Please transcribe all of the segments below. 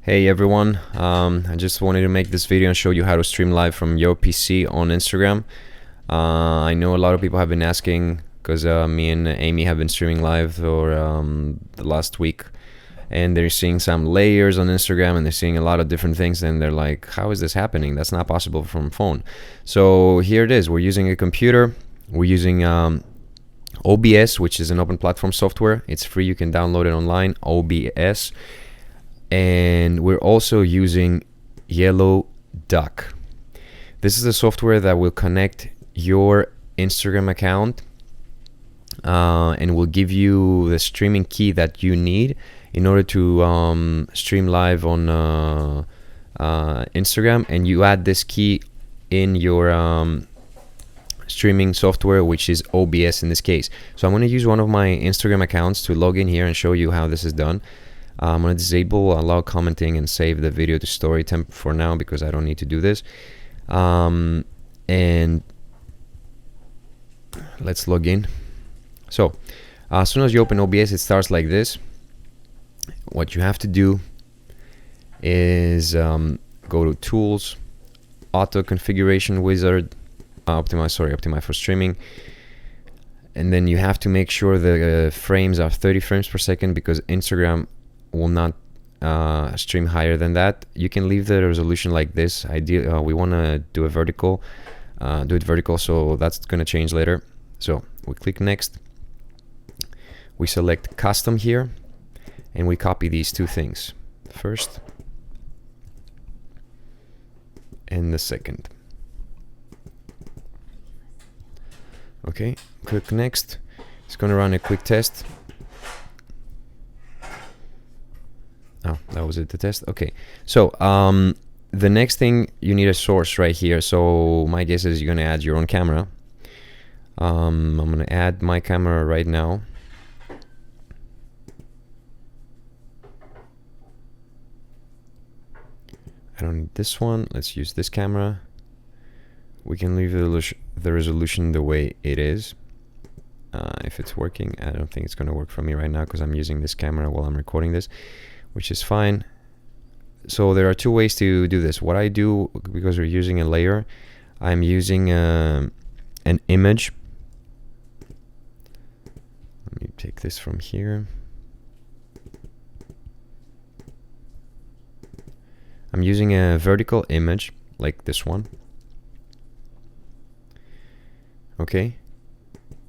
Hey everyone, I just wanted to make this video and show you how to stream live from your PC on Instagram. I know a lot of people have been asking because me and Amy have been streaming live for the last week, and they're seeing some layers on Instagram and they're seeing a lot of different things, and they're like, how is this happening? That's not possible from phone. So here it is. We're using a computer. We're using OBS, which is an open platform software. It's free. You can download it online, OBS. And we're also using Yellow Duck. This is a software that will connect your Instagram account and will give you the streaming key that you need in order to stream live on Instagram, and you add this key in your streaming software, which is OBS in this case. So I'm going to use one of my Instagram accounts to log in here and show you how this is done. I'm going to disable allow commenting and save the video to story temp for now because I don't need to do this. And let's log in. So as soon as you open OBS, it starts like this. What you have to do is go to Tools, Auto Configuration Wizard, optimize for streaming. And then you have to make sure the frames are 30 frames per second because Instagram will not stream higher than that. You can leave the resolution like this. Ideally, we want to do it vertical, so that's going to change later. So we click next. We select custom here, and we copy these two things, first and the second. Okay, click next. It's going to run a quick test. Oh, that was it, the test. Okay, so the next thing, you need a source right here. So my guess is you're gonna add your own camera. I'm gonna add my camera right now. I don't need this one. Let's use this camera. We can leave the resolution the way it is. If it's working, I don't think it's gonna work for me right now because I'm using this camera while I'm recording this, which is fine. So there are two ways to do this. What I do, because we're using a layer, I'm using an image. Let me take this from here. I'm using a vertical image like this one. Okay.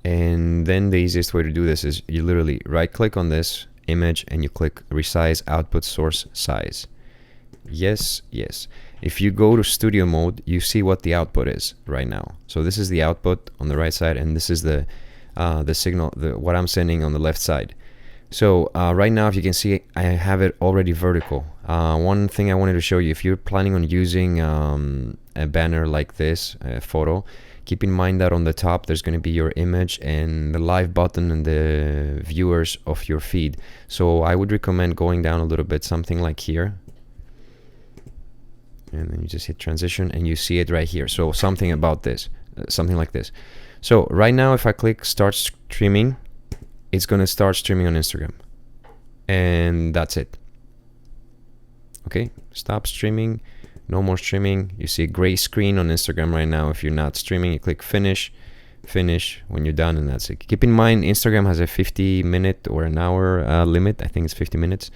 And then the easiest way to do this is you literally right click on this image and you click resize output source size. Yes. If you go to studio mode, you see what the output is right now. So this is the output on the right side, and this is the signal, what I'm sending on the left side. So right now, if you can see, I have it already vertical. One thing I wanted to show you, if you're planning on using a banner like this, a photo, keep in mind that on the top there's going to be your image and the live button and the viewers of your feed. So I would recommend going down a little bit, something like here. And then you just hit transition and you see it right here. So something about this, something like this. So right now, if I click start streaming, it's going to start streaming on Instagram. And that's it. Okay, stop streaming. No more streaming. You see a gray screen on Instagram right now. If you're not streaming, you click finish when you're done, and that's it. Keep in mind, Instagram has a 50-minute or an hour limit. I think it's 50 minutes.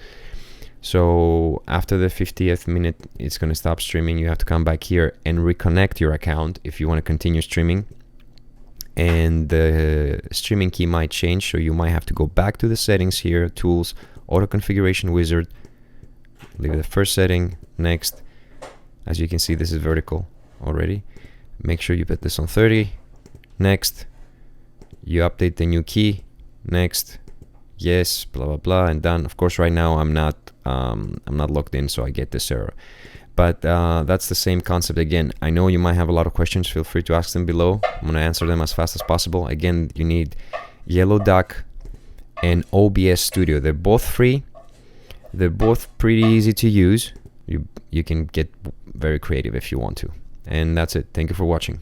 So after the 50th minute, it's going to stop streaming. You have to come back here and reconnect your account if you want to continue streaming. And the streaming key might change, so you might have to go back to the settings here, tools, auto configuration wizard, leave the first setting, next. As you can see, this is vertical already. Make sure you put this on 30. Next. You update the new key. Next. Yes, blah blah blah, and done. Of course, right now I'm not logged in, so I get this error. But that's the same concept again. I know you might have a lot of questions. Feel free to ask them below. I'm gonna answer them as fast as possible. Again, you need Yellow Duck and OBS Studio. They're both free. They're both pretty easy to use. You can get very creative if you want to. And that's it. Thank you for watching.